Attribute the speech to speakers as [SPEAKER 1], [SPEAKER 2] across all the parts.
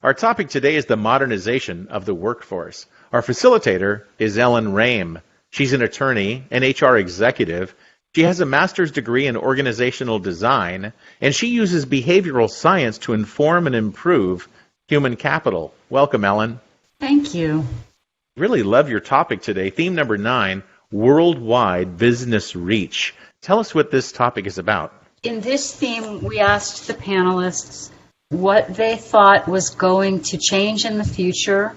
[SPEAKER 1] Our topic today is the modernization of the workforce. Our facilitator is Ellen Rame. She's an attorney, an HR executive. She has a master's degree in organizational design, and she uses behavioral science to inform and improve human capital. Welcome, Ellen.
[SPEAKER 2] Thank you.
[SPEAKER 1] Really love your topic today. Theme number 9, worldwide business reach. Tell us what this topic is about.
[SPEAKER 2] In this theme, we asked the panelists what they thought was going to change in the future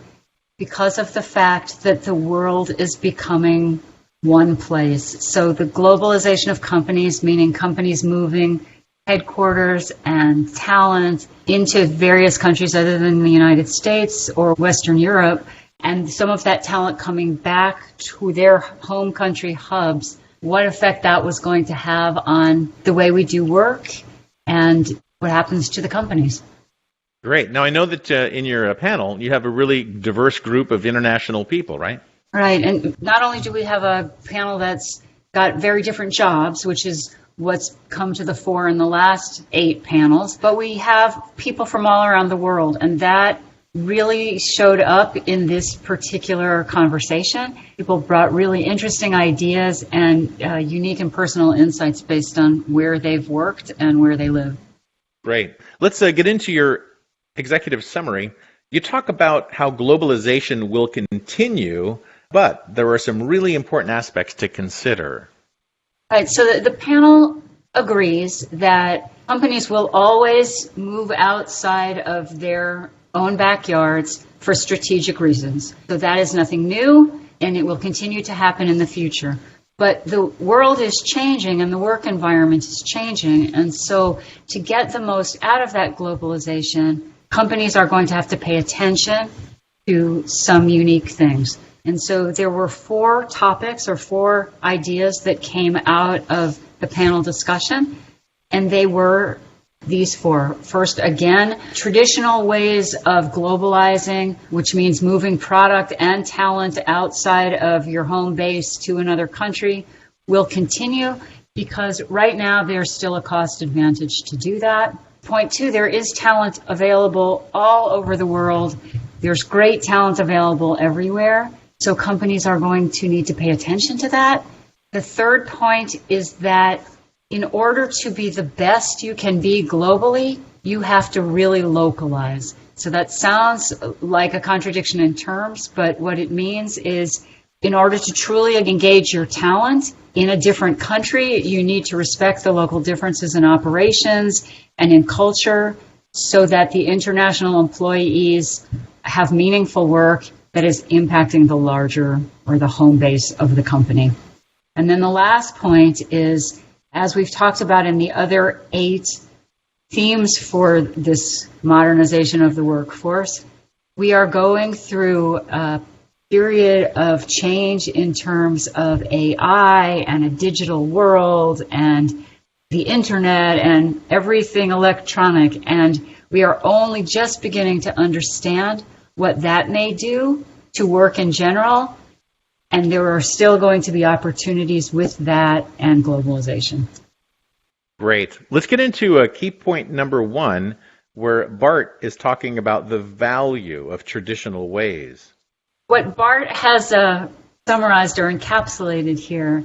[SPEAKER 2] because of the fact that the world is becoming one place. So the globalization of companies, meaning companies moving headquarters and talent into various countries other than the United States or Western Europe, and some of that talent coming back to their home country hubs, what effect that was going to have on the way we do work and what happens to the companies.
[SPEAKER 1] Great. Now, I know that in your panel, you have a really diverse group of international people, right?
[SPEAKER 2] Right. And not only do we have a panel that's got very different jobs, which is what's come to the fore in the last 8 panels, but we have people from all around the world, and that really showed up in this particular conversation. People brought really interesting ideas and unique and personal insights based on where they've worked and where they live.
[SPEAKER 1] Great. Let's get into your executive summary. You talk about how globalization will continue, but there are some really important aspects to consider.
[SPEAKER 2] Right. So the panel agrees that companies will always move outside of their own backyards for strategic reasons. So that is nothing new, and it will continue to happen in the future. But the world is changing and the work environment is changing. And so to get the most out of that globalization, companies are going to have to pay attention to some unique things. And so there were 4 topics or 4 ideas that came out of the panel discussion, and they were these 4. First, again, traditional ways of globalizing, which means moving product and talent outside of your home base to another country, will continue because right now there's still a cost advantage to do that. Point 2, there is talent available all over the world. There's great talent available everywhere. So companies are going to need to pay attention to that. The third point is that in order to be the best you can be globally, you have to really localize. So that sounds like a contradiction in terms, but what it means is in order to truly engage your talent in a different country, you need to respect the local differences in operations and in culture so that the international employees have meaningful work that is impacting the larger or the home base of the company. And then the last point is, as we've talked about in the other 8 themes for this modernization of the workforce, we are going through a period of change in terms of AI and a digital world and the internet and everything electronic. And we are only just beginning to understand what that may do to work in general. And there are still going to be opportunities with that and globalization.
[SPEAKER 1] Great. Let's get into key point number 1, where Bart is talking about the value of traditional ways.
[SPEAKER 2] What Bart has summarized or encapsulated here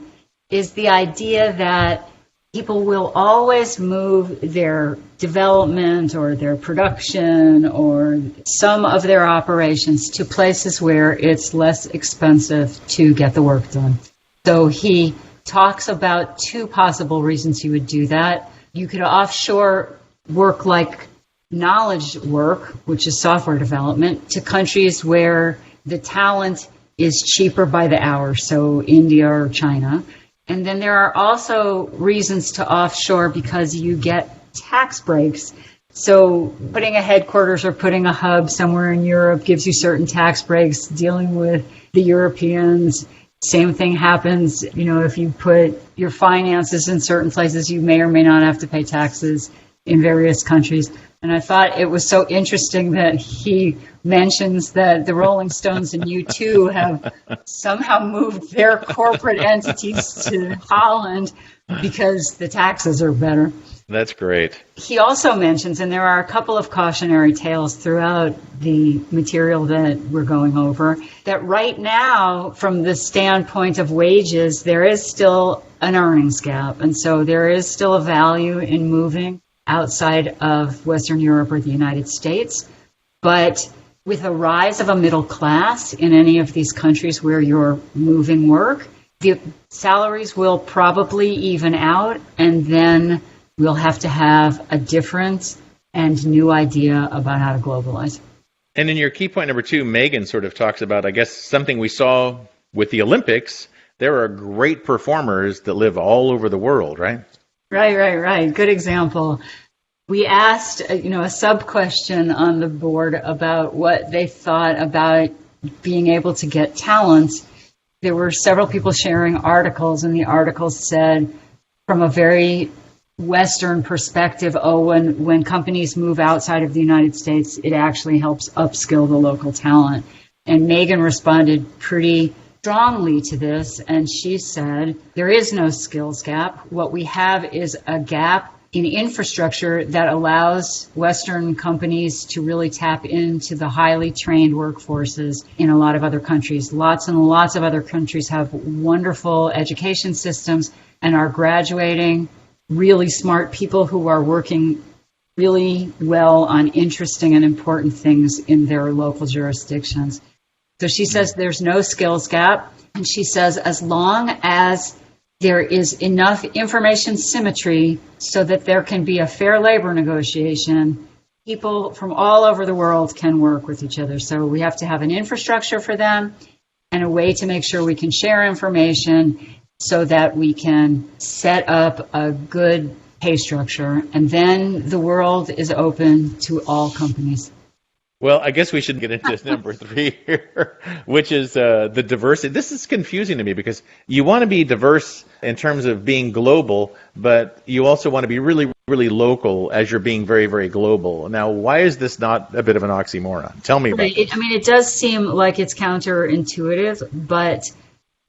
[SPEAKER 2] is the idea that people will always move their development or their production or some of their operations to places where it's less expensive to get the work done. So he talks about 2 possible reasons you would do that. You could offshore work like knowledge work, which is software development, to countries where the talent is cheaper by the hour, so India or China. And then there are also reasons to offshore because you get tax breaks. So putting a headquarters or putting a hub somewhere in Europe gives you certain tax breaks. Dealing with the Europeans, same thing happens. You know, if you put your finances in certain places, you may or may not have to pay taxes in various countries. And I thought it was so interesting that he mentions that the Rolling Stones and U2 have somehow moved their corporate entities to Holland because the taxes are better.
[SPEAKER 1] That's great.
[SPEAKER 2] He also mentions, and there are a couple of cautionary tales throughout the material that we're going over, that right now, from the standpoint of wages, there is still an earnings gap. And so there is still a value in moving outside of Western Europe or the United States. But with a rise of a middle class in any of these countries where you're moving work, the salaries will probably even out, and then we'll have to have a different and new idea about how to globalize.
[SPEAKER 1] And in your key point number 2, Megan sort of talks about, I guess, something we saw with the Olympics. There are great performers that live all over the world, right?
[SPEAKER 2] Right. Good example. We asked, a sub-question on the board about what they thought about being able to get talent. There were several people sharing articles, and the articles said, from a very Western perspective, when companies move outside of the United States, it actually helps upskill the local talent. And Megan responded pretty strongly to this, and she said, there is no skills gap. What we have is a gap in infrastructure that allows Western companies to really tap into the highly trained workforces in a lot of other countries. Lots and lots of other countries have wonderful education systems and are graduating really smart people who are working really well on interesting and important things in their local jurisdictions. So she says there's no skills gap, and she says as long as there is enough information symmetry so that there can be a fair labor negotiation, people from all over the world can work with each other. So we have to have an infrastructure for them and a way to make sure we can share information so that we can set up a good pay structure. And then the world is open to all companies.
[SPEAKER 1] Well, I guess we should get into number 3 here, which is the diversity. This is confusing to me because you want to be diverse in terms of being global, but you also want to be really, really local as you're being very, very global. Now, why is this not a bit of an oxymoron? Tell me about it.
[SPEAKER 2] It does seem like it's counterintuitive, but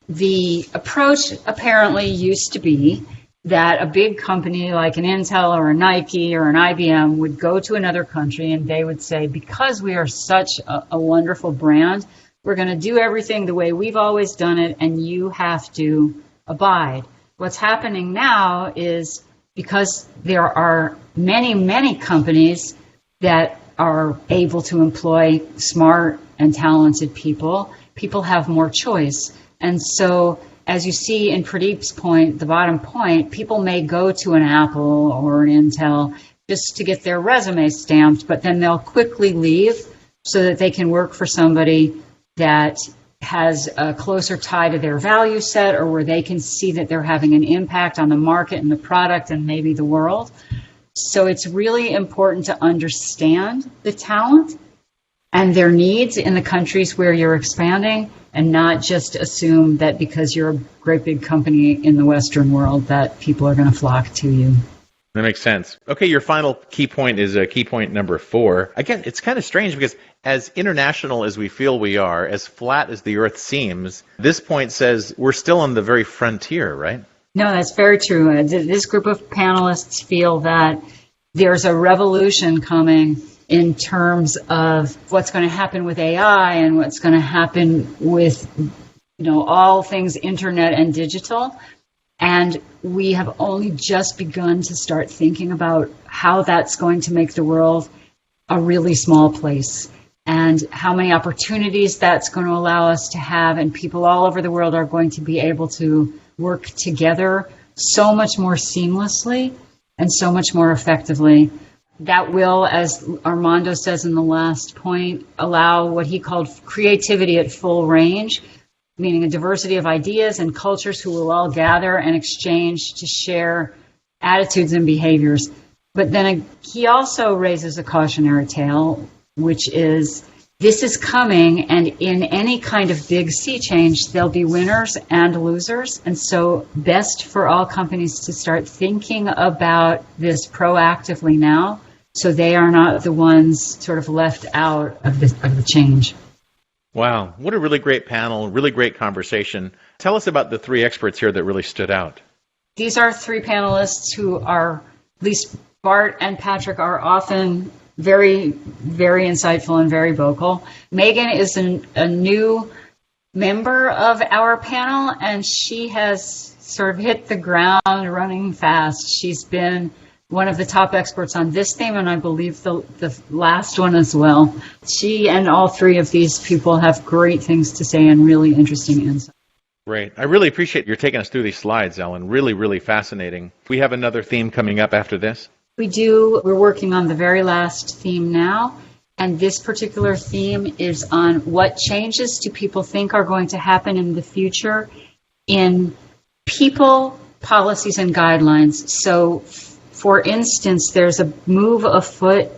[SPEAKER 2] the approach apparently used to be that a big company like an Intel or a Nike or an IBM would go to another country and they would say, because we are such a wonderful brand, we're going to do everything the way we've always done it, and you have to abide. What's happening now is because there are many, many companies that are able to employ smart and talented people, people have more choice. And so as you see in Pradeep's point, the bottom point, people may go to an Apple or an Intel just to get their resume stamped, but then they'll quickly leave so that they can work for somebody that has a closer tie to their value set, or where they can see that they're having an impact on the market and the product and maybe the world. So it's really important to understand the talent and their needs in the countries where you're expanding, and not just assume that because you're a great big company in the Western world that people are going to flock to you.
[SPEAKER 1] That makes sense. Okay, your final key point is key point number 4. Again, it's kind of strange because as international as we feel we are, as flat as the earth seems, this point says we're still on the very frontier, right?
[SPEAKER 2] No, that's very true. This group of panelists feel that there's a revolution coming in terms of what's going to happen with AI and what's going to happen with, all things internet and digital. And we have only just begun to start thinking about how that's going to make the world a really small place, and how many opportunities that's going to allow us to have. And people all over the world are going to be able to work together so much more seamlessly and so much more effectively. That will, as Armando says in the last point, allow what he called creativity at full range, meaning a diversity of ideas and cultures who will all gather and exchange to share attitudes and behaviors. But then he also raises a cautionary tale, which is this is coming, and in any kind of big sea change, there'll be winners and losers. And so best for all companies to start thinking about this proactively now, so they are not the ones sort of left out of the change.
[SPEAKER 1] Wow, what a really great panel, really great conversation. Tell us about the three experts here that really stood out.
[SPEAKER 2] These are three panelists who are, at least Bart and Patrick, are often very, very insightful and very vocal. Megan is a new member of our panel, and she has sort of hit the ground running fast. She's been one of the top experts on this theme, and I believe the last one as well. She and all three of these people have great things to say and really interesting insights.
[SPEAKER 1] Great. I really appreciate your taking us through these slides, Ellen. Really, really fascinating. We have another theme coming up after this.
[SPEAKER 2] We do. We're working on the very last theme now, and this particular theme is on what changes do people think are going to happen in the future in people, policies, and guidelines. So, for instance, there's a move afoot, at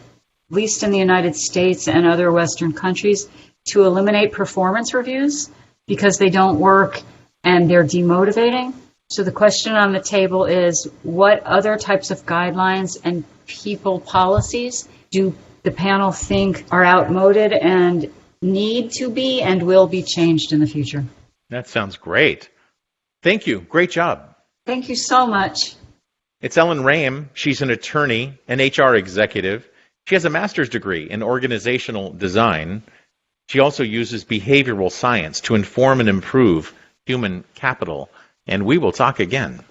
[SPEAKER 2] least in the United States and other Western countries, to eliminate performance reviews because they don't work and they're demotivating. So the question on the table is, what other types of guidelines and people policies do the panel think are outmoded and need to be and will be changed in the future?
[SPEAKER 1] That sounds great. Thank you. Great job.
[SPEAKER 2] Thank you so much.
[SPEAKER 1] It's Ellen Rame. She's an attorney, an HR executive. She has a master's degree in organizational design. She also uses behavioral science to inform and improve human capital. And we will talk again.